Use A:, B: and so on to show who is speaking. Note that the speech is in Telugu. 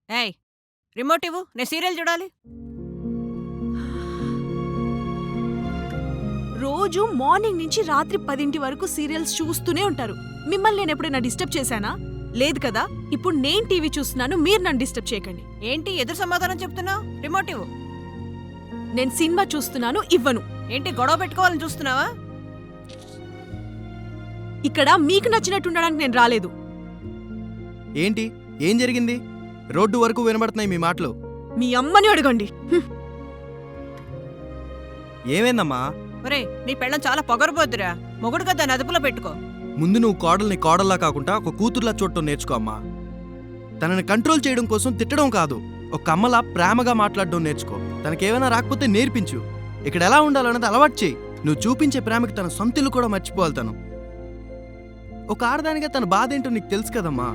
A: ఏయ్! రిమోట్ ఇవ్వు. నేను సీరియల్ చూడాలి.
B: రోజు మార్నింగ్ నుంచి రాత్రి 10 వరకు సీరియల్స్ చూస్తూనే ఉంటారు. మిమ్మల్ని నేను ఎప్పుడైనా డిస్టర్బ్ చేశానా? లేదు కదా. ఇప్పుడు నేను టీవీ చూస్తున్నాను, మీరు నన్ను డిస్టర్బ్ చేయకండి.
A: ఏంటి ఎదురు సమాధానం చెప్తున్నావు? రిమోట్ ఇవ్వు.
B: నేను సినిమా చూస్తున్నాను, ఇవ్వను.
A: ఏంటి గొడవ పెట్టుకోవాలని చూస్తున్నావా?
B: ఇక్కడ మీకు నచ్చినట్టు ఉండడానికి నేను రాలేదు.
C: ఏంటి ఏం జరిగింది? రోడ్డు వరకు వినబడుతున్నాయి మీ మాటలు.
B: మీ అమ్మని అడగండి.
C: ఏమైందమ్మా?
A: ఒరే, నీ పెళ్ళం చాలా పొగరబోద్దురా. మొగుడు కదా అదుపులో పెట్టుకో.
C: ముందు నువ్వు కోడల్ని కోడల్లా కాకుండా ఒక కూతుర్లా చూడటం నేర్చుకో అమ్మా. తనని కంట్రోల్ చేయడం కోసం తిట్టడం కాదు, ఒక అమ్మలా ప్రేమగా మాట్లాడడం నేర్చుకో. తనకేమైనా రాకపోతే నేర్పించు. ఇక్కడ ఎలా ఉండాలన్నది అలవాటు చేయి. నువ్వు చూపించే ప్రేమకి తన సొంతిల్లు కూడా మర్చిపోవాలి. తను ఒక ఆడదానిగా తన బాధ ఏంటో నీకు తెలుసు కదమ్మా.